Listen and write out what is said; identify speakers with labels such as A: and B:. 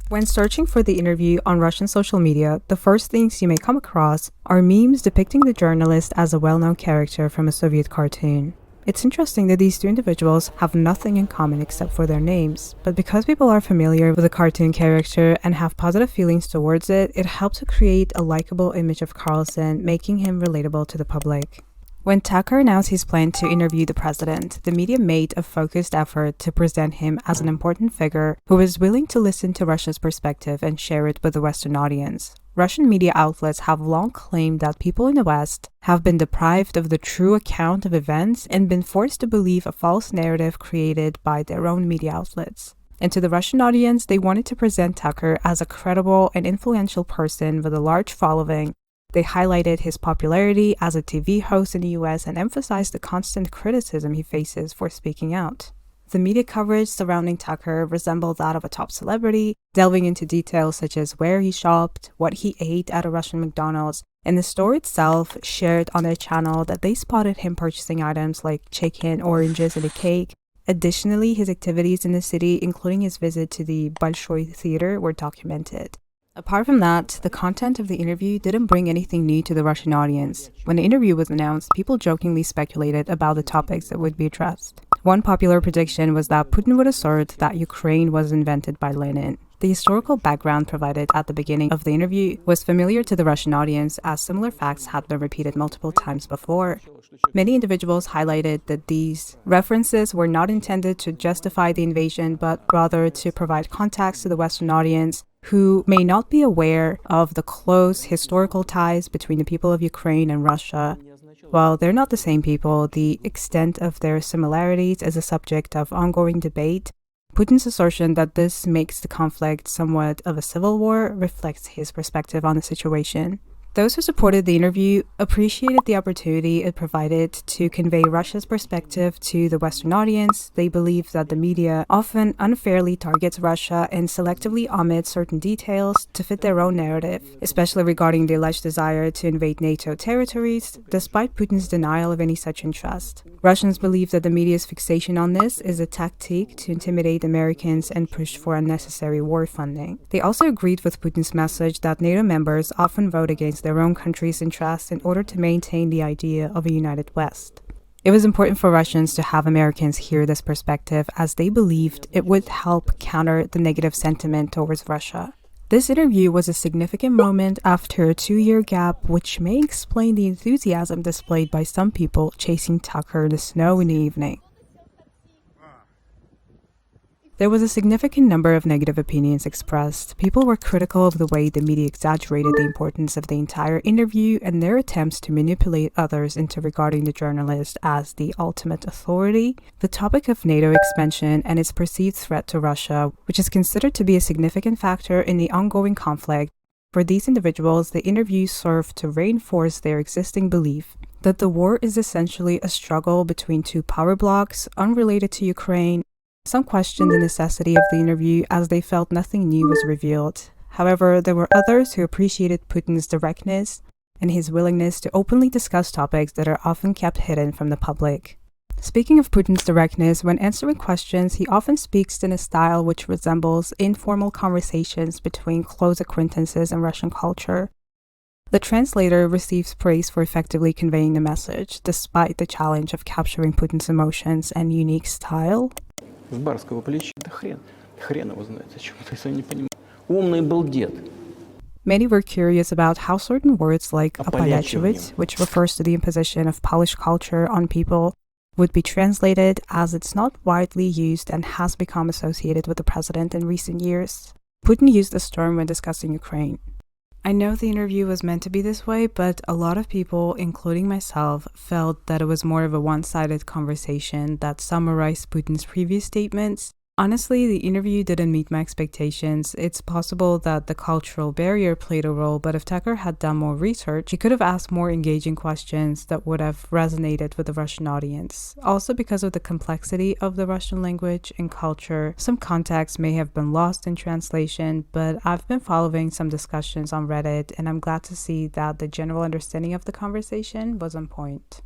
A: When searching for the interview on Russian social media, the first things you may come across are memes depicting the journalist as a well-known character from a Soviet cartoon. It's interesting that these two individuals have nothing in common except for their names, but because people are familiar with the cartoon character and have positive feelings towards it, it helped to create a likable image of Carlson, making him relatable to the public. When Tucker announced his plan to interview the president, the media made a focused effort to present him as an important figure who was willing to listen to Russia's perspective and share it with the Western audience. Russian media outlets have long claimed that people in the West have been deprived of the true account of events and been forced to believe a false narrative created by their own media outlets. And to the Russian audience, they wanted to present Tucker as a credible and influential person with a large following. They highlighted his popularity as a TV host in the US and emphasized the constant criticism he faces for speaking out. The media coverage surrounding Tucker resembled that of a top celebrity, delving into details such as where he shopped, what he ate at a Russian McDonald's, and the store itself shared on their channel that they spotted him purchasing items like chicken, oranges, and a cake. Additionally, his activities in the city, including his visit to the Bolshoi Theater, were documented. Apart from that, the content of the interview didn't bring anything new to the Russian audience. When the interview was announced, people jokingly speculated about the topics that would be addressed. One popular prediction was that Putin would assert that Ukraine was invented by Lenin. The historical background provided at the beginning of the interview was familiar to the Russian audience, as similar facts had been repeated multiple times before. Many individuals highlighted that these references were not intended to justify the invasion, but rather to provide context to the Western audience who may not be aware of the close historical ties between the people of Ukraine and Russia. While they're not the same people, the extent of their similarities is a subject of ongoing debate. Putin's assertion that this makes the conflict somewhat of a civil war reflects his perspective on the situation. Those who supported the interview appreciated the opportunity it provided to convey Russia's perspective to the Western audience. They believe that the media often unfairly targets Russia and selectively omits certain details to fit their own narrative, especially regarding the alleged desire to invade NATO territories, despite Putin's denial of any such interest. Russians believe that the media's fixation on this is a tactic to intimidate Americans and push for unnecessary war funding. They also agreed with Putin's message that NATO members often vote against their own country's interests in order to maintain the idea of a united West. It was important for Russians to have Americans hear this perspective, as they believed it would help counter the negative sentiment towards Russia. This interview was a significant moment after a 2-year gap, which may explain the enthusiasm displayed by some people chasing Tucker in the snow in the evening. There was a significant number of negative opinions expressed. People were critical of the way the media exaggerated the importance of the entire interview and their attempts to manipulate others into regarding the journalist as the ultimate authority. The topic of NATO expansion and its perceived threat to Russia, which is considered to be a significant factor in the ongoing conflict. For these individuals, the interview served to reinforce their existing belief that the war is essentially a struggle between two power blocs unrelated to Ukraine. Some questioned the necessity of the interview as they felt nothing new was revealed. However, there were others who appreciated Putin's directness and his willingness to openly discuss topics that are often kept hidden from the public. Speaking of Putin's directness, when answering questions, he often speaks in a style which resembles informal conversations between close acquaintances in Russian culture. The translator receives praise for effectively conveying the message, despite the challenge of capturing Putin's emotions and unique style.
B: С барского плеча. Да хрен его знает, зачем это, если я не понимаю. Умный был дед.
A: Many were curious about how certain words like apalachivit, which refers to the imposition of Polish culture on people, would be translated, as it's not widely used and has become associated with the president in recent years. Putin used this term when discussing Ukraine. I know the interview was meant to be this way, but a lot of people, including myself, felt that it was more of a one-sided conversation that summarized Putin's previous statements. Honestly, the interview didn't meet my expectations. It's possible that the cultural barrier played a role, but if Tucker had done more research, he could have asked more engaging questions that would have resonated with the Russian audience. Also, because of the complexity of the Russian language and culture, some context may have been lost in translation, but I've been following some discussions on Reddit, and I'm glad to see that the general understanding of the conversation was on point.